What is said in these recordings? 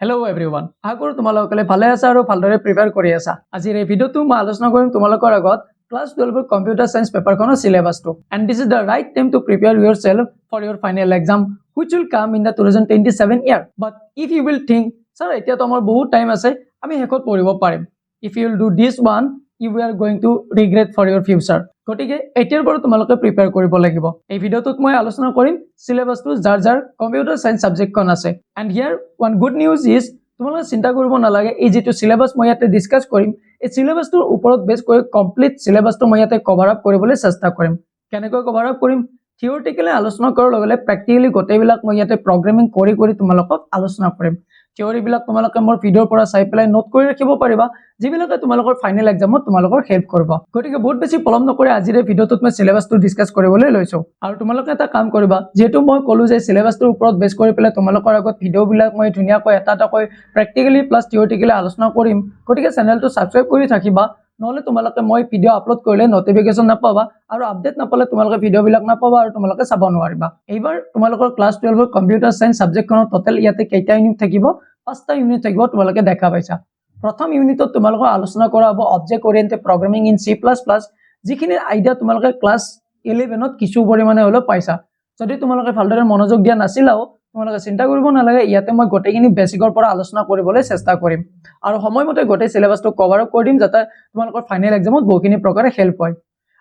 Hello everyone. আশা কৰোঁ তোমালোকে ভালে আছা আৰু ভালদৰে প্ৰিপেয়াৰ কৰি আছা। আজিৰ এই ভিডিঅ'টো মই আলোচনা কৰিম তোমালোকৰ আগত ক্লাছ 12 কম্পিউটাৰ সায়েন্স পেপাৰখনৰ সিলেবাসটো। And this is the right time to prepare yourself for your final exam which will come in the 2027 year. But if you will think, sir, এতিয়া তো আমাৰ বহুত টাইম আছে, আমি হেকত পঢ়িব পাৰিম। If you will do this one, you are going to regret for your future. গতিকে এতিয়াৰ পৰা তোমালোকে প্ৰিপেয়াৰ কৰিব লাগিব। এই ভিডিঅ'টোত মই আলোচনা কৰিম সিলেবাসটো যাৰ কম্পিউটাৰ সায়েন্স সাবজেক্টখন আছে। And here one good news is তোমালোকে চিন্তা কৰিব নালাগে এই যেটো সিলেবাস মই ইয়াতে ডিসকাস কৰিম এই সিলেবাসটোৰ ওপৰত বেছ কৰি কমপ্লিট সিলেবাসটো মই ইয়াতে কভাৰ আপ কৰিবলৈ চেষ্টা কৰিম। কেনেকৈ কভাৰ আপ কৰিম থিওৰিটিক্যালি আলোচনা কৰাৰ লগে প্ৰ্যাকটিক্যালি গোটেইবিলাক মই ইয়াতে প্ৰগ্ৰামিং কৰি তোমালোকক আলোচনা কৰিম। থিওৰি বিলাক তোমালোকে মোৰ ভিডিঅ'ৰ পৰা চাই পেলাই নোট কৰি ৰাখিব পাৰিবা যিবিলাকে তোমালোকৰ ফাইনেল এক্সামত তোমালোকৰ হেল্প কৰিব। গতিকে বহুত বেছি পলম নকৰি আজিৰ এই ভিডিঅ'টোত মই সিলেবাসটো ডিসকাস কৰিবলৈ লৈছো। আৰু তোমালোকে এটা কাম কৰিবা যেহেতু মই ক'লো যে সিলেবাসটোৰ ওপৰত বেছ কৰি পেলাই তোমালোকৰ আগত ভিডিঅ'বিলাক মই ধুনীয়াকৈ এটা প্ৰ্যাকটিক্যালি প্লাস থিওৰিটিক্যালি আলোচনা কৰিম। গতিকে চেনেলটো সাবস্ক্ৰাইব কৰি থাকিবা নহলে তোমালোকে মই ভিডিঅ' আপলোড কৰিলে নটিফিকেশন নাপাবা আৰু আপডেট নাপালে তোমালোকে ভিডিঅ'বিলাক নাপাবা আৰু তোমালোকে চাব নোৱাৰিবা। এইবাৰ তোমালোকৰ ক্লাছ 12 কম্পিউটাৰ সায়েন্স সাবজেক্টখনৰ টোটাল ইয়াতে কেইটা ইউনিট থাকিব 5টা ইউনিট থাকিব তোমালোকে দেখা পাইছা। প্ৰথম ইউনিটত তোমালোকৰ আলোচনা কৰা হ'ব object oriented programming in C++ যিখিনি আইডিয়া তোমালোকে ক্লাছ 11ত কিছু পৰিমাণে হলো পাইছা। যদি তোমালোকে ভালদৰে মনোযোগ দিয়া নাছিলাও তোমালোকে চিন্তা কৰিব নালাগে ইয়াতে মই গোটেইখিনি বেসিকৰ পৰা আলোচনা কৰিবলৈ চেষ্টা কৰিম আৰু সময়মতে গোটেই সিলেবাসটো কভাৰ আপ কৰি দিম যাতে তোমালোকৰ ফাইনেল এক্সামত বহুখিনি প্ৰকাৰে হেল্প হয়।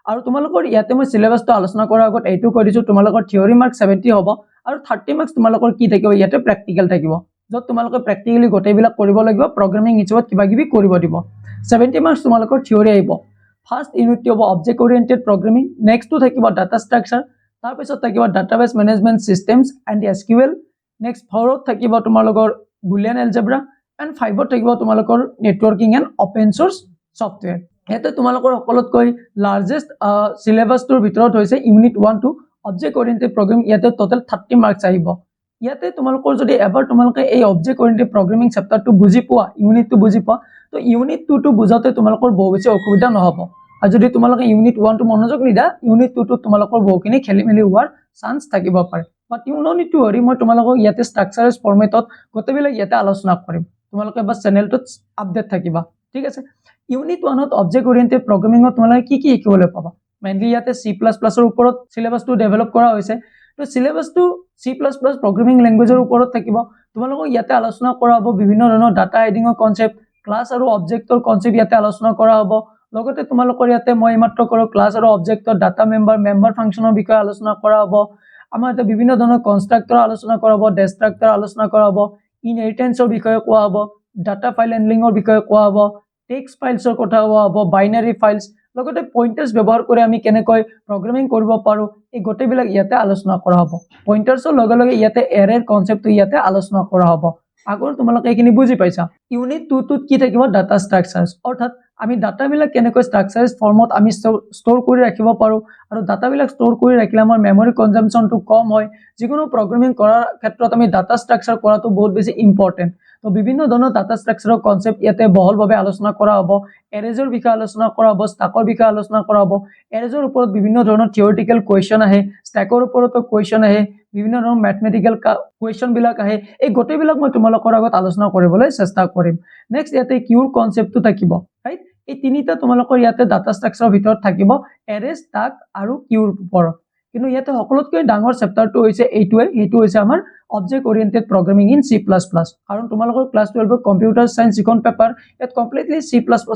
আৰু তোমালোকৰ ইয়াতে মই সিলেবাসটো আলোচনা কৰাৰ আগত এইটো কৈ দিছো তোমালোকৰ থিওৰি মাৰ্ক 70 হ'ব আৰু 30 মাৰ্কস তোমালোকৰ কি থাকিব ইয়াতে প্ৰ্যাকটিক্যাল থাকিব যত তোমালোকে প্ৰ্যাকটিক্যালি গোটেইবিলাক কৰিব লাগিব প্ৰগ্ৰামিং হিচাপত কিবাকিবি কৰিব দিব। 70 মাৰ্কস তোমালোকৰ থিওৰি আহিব। ফাৰ্স্ট ইউনিটটো হ'ব অবজেক্ট ওৰিয়েন্টেড প্ৰগ্ৰামিং, নেক্সটটো থাকিব ডাটা ষ্ট্ৰাকচাৰ, তাৰ পিছত থাকিব database management systems and SQL, next 4ত থাকিব তোমালোকৰ বুলিয়ান এলজেব্ৰা এন্ড 5ত থাকিব তোমালোকৰ networking and open source software. এতে তোমালোকৰ সকলোতকৈ লাৰ্জেষ্ট সিলেবাসটোৰ ভিতৰত হৈছে unit 1 to object oriented programming ইয়াতে টোটাল 30 মাৰ্কস আহিব। ইয়াতে তোমালোকৰ যদি এবাৰ তোমালোকে এই অবজেক্ট ওৰিয়েন্টেড প্ৰগ্ৰামিং চেপ্টাৰটো বুজি পোৱা ইউনিটটো বুজি পোৱা তো ইউনিট 2 টো বুজাতে তোমালোকৰ বহু বেছি অসুবিধা নহব। আৰু যদি তোমালোকে ইউনিট 1 টো মনোযোগ নিদা ইউনিট 2 টো তোমালোকৰ বহুখিনি খেলিমেলি হোৱাৰ চান্স থাকিব পাৰে। But you no need to worry মই তোমালোকক ইয়াতে ষ্ট্ৰাকচাৰছ ফৰমেটত গোটেইবিলাক ইয়াতে আলোচনা কৰিম। তোমালোকে বাস চেনেলটোত আপডেট থাকিবা ঠিক আছে। ইউনিট 1ত অবজেক্ট ওৰিয়েন্টেড প্ৰগ্ৰামিংত তোমালোকে কি শিকিবলৈ পাবা মেইনলি ইয়াতে C++ ৰ ওপৰত সিলেবাসটো ডেভেলপ কৰা হৈছে। তো সিলেবাসটো C++ প্ৰগ্ৰামিং ল্যাঙ্গুৱেজৰ ওপৰত থাকিব। তোমালোকক ইয়াতে আলোচনা কৰা হ'ব বিভিন্ন ধৰণৰ ডাটা হাইডিংৰ কনসেপ্ট, ক্লাছ আৰু অবজেক্টৰ কনসেপ্ট ইয়াতে আলোচনা কৰা হ'ব। লগতে তোমালোকৰ ইয়াতে মই মাত্ৰ কৰো ক্লাছ আৰু অবজেক্টৰ ডাটা মেম্বাৰ ফাংচনৰ বিষয়ে আলোচনা কৰা হ'ব। আমাৰ এটা বিভিন্ন ধৰণৰ কনস্ট্ৰাক্টৰ আলোচনা কৰা হ'ব, ডিস্ট্ৰাক্টৰ আলোচনা কৰা হ'ব, ইনহেৰিটেন্সৰ বিষয়ে কোৱা হ'ব, ডাটা ফাইল হ্যান্ডলিংৰ বিষয়ে কোৱা হ'ব, টেক্সট ফাইলছৰ কথা কোৱা হ'ব, বাইনাৰী ফাইলছ, লগতে পইন্টাৰ্স ব্যৱহাৰ কৰি আমি কেনেকৈ প্ৰগ্ৰামিং কৰিব পাৰো এই গোটেইবিলাক ইয়াতে আলোচনা কৰা হ'ব। পইন্টাৰ্সৰ লগে ইয়াতে এৰেৰ কনসেপ্টটো ইয়াতে আলোচনা কৰা হ'ব। আগৰ তোমালোকে এইখিনি বুজি পাইছা। ইউনিট 2 টোত কি থাকিব ডাটা ষ্ট্ৰাকচাৰছ অৰ্থাৎ আমি ডাটাবিলাক কেনেকৈ ষ্ট্ৰাকচাৰছ ফৰ্মত আমি ষ্টৰ কৰি ৰাখিব পাৰো আৰু ডাটাবিলাক ষ্টৰ কৰি ৰাখিলে আমাৰ মেমৰি কনজাম্পচনটো কম হয়। যিকোনো প্ৰগ্ৰামিং কৰাৰ ক্ষেত্ৰত আমি ডাটা ষ্ট্ৰাকচাৰ কৰাটো বহুত বেছি ইম্পৰ্টেন্ট। তো বিভিন্ন ধৰণৰ ডাটা ষ্ট্ৰাকচাৰৰ কনসেপ্ট ইয়াতে বহলভাৱে আলোচনা কৰা হ'ব। এৰেজৰ বিষয়ে আলোচনা কৰা হ'ব, ষ্টাকৰ বিষয়ে আলোচনা কৰা হ'ব। এৰেজৰ ওপৰত বিভিন্ন ধৰণৰ থিওৰিটিক্যাল কোৱেশ্চন আহে, ষ্টাকৰ ওপৰতো কোৱেশ্চন আহে, বিভিন্ন ধৰণৰ ম্যাথমেটিক্যাল কোৱেশ্চন বিলাক আহে। এই গোটেইবিলাক মই তোমালোকৰ আগত আলোচনা কৰিবলৈ চেষ্টা কৰিম। নেক্সট ইয়াতে কিউৰ কনসেপ্টটো থাকিব ৰাইট। এই তিনিটা তোমালোকৰ ইয়াতে ডাটা ষ্ট্ৰাকচাৰৰ ভিতৰত থাকিব এৰে, ষ্টাক আৰু কিউৰ ওপৰত। কিন্তু ইয়াতে সকলোতকৈ ডাঙৰ চেপ্টাৰটো হৈছে এইটো হৈছে আমাৰ object oriented programming in C++। কাৰণ তোমালোকৰ ক্লাছ 12 কম্পিউটাৰ সায়েন্স যিখন পেপাৰ ইয়াত কমপ্লিটলি C++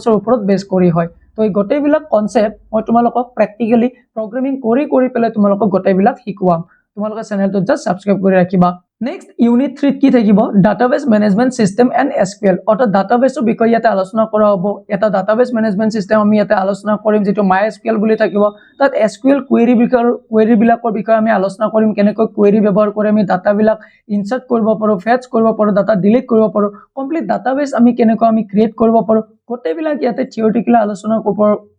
ৰ ওপৰত বেছ কৰি হয়। তো এই গোটেইবিলাক কনসেপ্ট মই তোমালোকক প্ৰ্যাকটিক্যালি প্ৰগ্ৰামিং কৰি পেলাই তোমালোকক গোটেইবিলাক শিকুৱাম। তোমালোকে চেনেলটো জাস্ট সাবস্ক্ৰাইব কৰি ৰাখিবা। নেক্সট ইউনিট 3 কি থাকিব database management system and SQL অৰ্থাৎ ডাটাবেসৰ বিষয়ে ইয়াতে আলোচনা কৰা হ'ব। এটা ডাটাবেস মেনেজমেন্ট সিস্টেম আমি ইয়াতে আলোচনা কৰিম যেটো MySQL বুলি থাকিব। তাত SQL কুৱেৰিবিলাকৰ বিষয়ে আমি আলোচনা কৰিম কেনেকৈ কুৱেৰি ব্যৱহাৰ কৰি আমি ডাটাবিলাক ইনসাৰ্ট কৰিব পাৰো, ফেচ কৰিব পাৰো, ডাটা ডিলিট কৰিব পাৰো, কমপ্লিট ডাটাবেস আমি কেনেকৈ ক্ৰিয়েট কৰিব পাৰো গোটেইবিলাক ইয়াতে থিওৰিটিক্যালি আলোচনা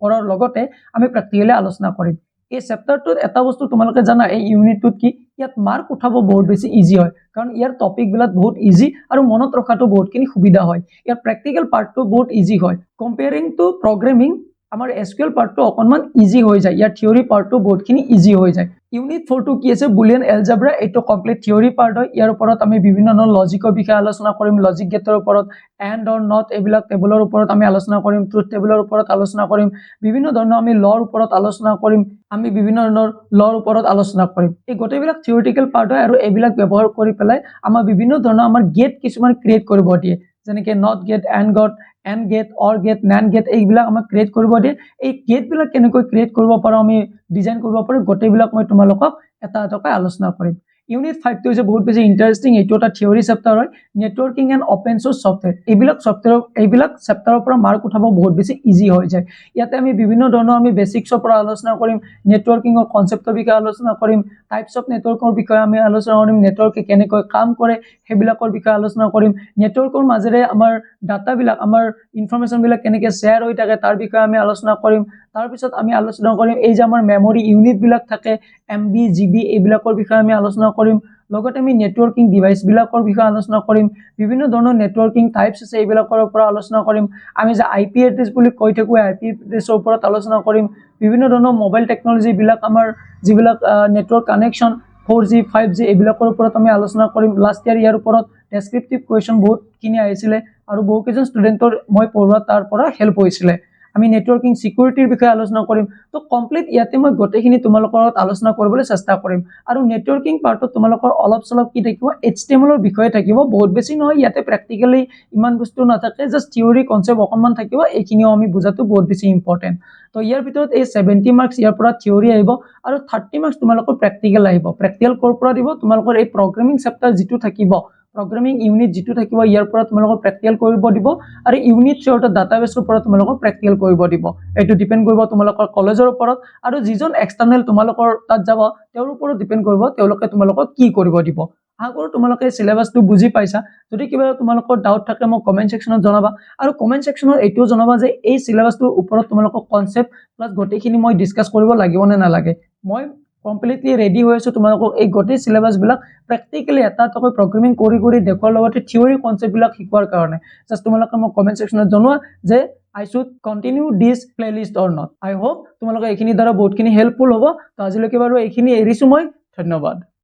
কৰাৰ লগতে আমি প্ৰ্যাকটিক্যালি আলোচনা কৰিম। এই চেপ্টাৰটোত এটা বস্তু তোমালোকে জানা এই ইউনিটটোত কি ইয়াত মাৰ্ক উঠাব বহুত বেছি ইজি হয় কাৰণ ইয়াৰ টপিকবিলাক বহুত ইজি আৰু মনত ৰখাটো বহুতখিনি সুবিধা হয়। ইয়াৰ প্ৰ্যাকটিক্যাল পাৰ্টটো বহুত ইজি হয় কম্পেয়াৰিং টু প্ৰগ্ৰামিং। আমাৰ SQL পাৰ্টটো অকণমান ইজি হৈ যায়, ইয়াৰ থিয়ৰী পাৰ্টটো বহুতখিনি ইজি হৈ যায়। ইউনিট 4টো কি আছে বুলিয়ান এলজেব্ৰা, এইটো কমপ্লিট থিয়ৰী পাৰ্ট হয়। ইয়াৰ ওপৰত আমি বিভিন্ন ধৰণৰ লজিকৰ বিষয়ে আলোচনা কৰিম, লজিক গেটৰ ওপৰত, এণ্ড অৰ নট এইবিলাক টেবুলৰ ওপৰত আমি আলোচনা কৰিম, ট্ৰুথ টেবুলৰ ওপৰত আলোচনা কৰিম, বিভিন্ন ধৰণৰ আমি লৰ ওপৰত আলোচনা কৰিম, আমি বিভিন্ন ধৰণৰ লৰ ওপৰত আলোচনা কৰিম। এই গোটেইবিলাক থিয়ৰিটিকেল পাৰ্ট হয় আৰু এইবিলাক ব্যৱহাৰ কৰি পেলাই আমাৰ বিভিন্ন ধৰণৰ আমাৰ গেট কিছুমান ক্ৰিয়েট কৰিব দিয়ে, যেনেকৈ not gate, and gate, or gate, nand gate, এইবিলাক আমাক ক্ৰিয়েট কৰিব দিয়ে। এই গেটবিলাক কেনেকৈ ক্ৰিয়েট কৰিব পাৰোঁ, আমি ডিজাইন কৰিব পাৰোঁ, গোটেইবিলাক মই তোমালোকক এটা এটাকৈ আলোচনা কৰিম। ইউনিট 5টো হৈছে বহুত বেছি ইণ্টাৰেষ্টিং, এইটো এটা থিয়ৰী চেপ্টাৰ হয়, networking and open source software. এইবিলাক চেপ্টাৰৰ পৰা মাৰ্ক উঠাব বহুত বেছি ইজি হৈ যায়। ইয়াতে আমি বিভিন্ন ধৰণৰ আমি বেচিক্সৰ পৰা আলোচনা কৰিম, নেটৱৰ্কিঙৰ কনচেপ্টৰ বিষয়ে আলোচনা কৰিম, টাইপছ অফ নেটৱৰ্কৰ বিষয়ে আমি আলোচনা কৰিম, নেটৱৰ্কে কেনেকৈ কাম কৰে সেইবিলাকৰ বিষয়ে আলোচনা কৰিম, নেটৱৰ্কৰ মাজেৰে আমাৰ ডাটাবিলাক, আমাৰ ইনফৰমেশ্যনবিলাক কেনেকৈ শ্বেয়াৰ হৈ থাকে তাৰ বিষয়ে আমি আলোচনা কৰিম। তাৰপিছত আমি আলোচনা কৰিম এই যে আমাৰ মেমৰি ইউনিটবিলাক থাকে, MB, GB, এইবিলাকৰ বিষয়ে আমি আলোচনা কৰিম। লগতে আমি নেটৱৰ্কিং ডিভাইচবিলাকৰ বিষয়ে আলোচনা কৰিম, বিভিন্ন ধৰণৰ নেটৱৰ্কিং টাইপছ আছে এইবিলাকৰ পৰা আলোচনা কৰিম। আমি যে IP এড্ৰেছ বুলি কৈ থাকোঁ, IP এড্ৰেছৰ ওপৰত আলোচনা কৰিম। বিভিন্ন ধৰণৰ মোবাইল টেকনলজিবিলাক, আমাৰ যিবিলাক নেটৱৰ্ক কানেকশ্যন 4G, 5G এইবিলাকৰ ওপৰত আমি আলোচনা কৰিম। লাষ্ট ইয়াৰ ওপৰত ডেছক্ৰিপটিভ কুৱেশ্যন বহুতখিনি আহিছিলে আৰু বহুকেইজন ষ্টুডেণ্টৰ মই পঢ়োৱা তাৰ পৰা হেল্প হৈছিলে। আমি নেটৱৰ্কিং চিকিউৰিটিৰ বিষয়ে আলোচনা কৰিম। তো কমপ্লিট ইয়াতে মই গোটেইখিনি তোমালোকৰ লগত আলোচনা কৰিবলৈ চেষ্টা কৰিম। আৰু নেটৱৰ্কিং পাৰ্টত তোমালোকৰ অলপ চলপ কি থাকিব, HTML বিষয়ে থাকিব, বহুত বেছি নহয়, ইয়াতে প্ৰেক্টিকেলি ইমান বস্তু নাথাকে, জাষ্ট থিয়ৰী কনচেপ্ট অকণমান থাকিব, এইখিনিও আমি বুজাটো বহুত বেছি ইম্পৰ্টেণ্ট। তো ইয়াৰ ভিতৰত এই 70 মাৰ্কছ ইয়াৰ পৰা থিয়ৰী আহিব আৰু 30 মাৰ্কছ তোমালোকৰ প্ৰেক্টিকেল আহিব। প্ৰেক্টিকেল ক'ৰ পৰা দিব, তোমালোকৰ এই প্ৰগ্ৰামিং চেপ্টাৰ যিটো থাকিব, প্ৰগ্ৰামিং ইউনিট যিটো থাকিব, ইয়াৰ পৰা তোমালোকৰ প্ৰেক্টিকেল কৰিব দিব আৰু ইউনিট 4 ডাটাবেছৰ পৰা তোমালোকক প্ৰেক্টিকেল কৰিব দিব। এইটো ডিপেণ্ড কৰিব তোমালোকৰ কলেজৰ ওপৰত আৰু যিজন এক্সটাৰ্নেল তোমালোকৰ তাত যাব তেওঁৰ ওপৰত ডিপেণ্ড কৰিব তেওঁলোকে তোমালোকক কি কৰিব দিব। আশা কৰোঁ তোমালোকে চিলেবাছটো বুজি পাইছা। যদি কিবা তোমালোকৰ ডাউট থাকে মোক কমেণ্ট ছেকশ্যনত জনাবা আৰু কমেণ্ট ছেকশ্যনত এইটোও জনাবা যে এই চিলেবাছটোৰ ওপৰত তোমালোকক কনচেপ্ট প্লাছ গোটেইখিনি মই ডিছকাছ কৰিব লাগিব নে নালাগে। মই কমপ্লিটলি ৰেডি হৈ আছোঁ তোমালোকক এই গোটেই চিলেবাছবিলাক প্ৰেক্টিকেলি এটা এটাকৈ প্ৰগ্ৰামিং কৰি দেখুৱাৰ লগতে থিয়ৰী কনচেপ্টবিলাক শিকোৱাৰ কাৰণে। জাষ্ট তোমালোকে মোক কমেণ্ট ছেকশ্যনত জনোৱা যে I should continue this playlist or not. I hope তোমালোকে এইখিনিৰ দ্বাৰা বহুতখিনি হেল্পফুল হ'ব। তো আজিলৈকে বাৰু এইখিনি এৰিছোঁ মই। ধন্যবাদ।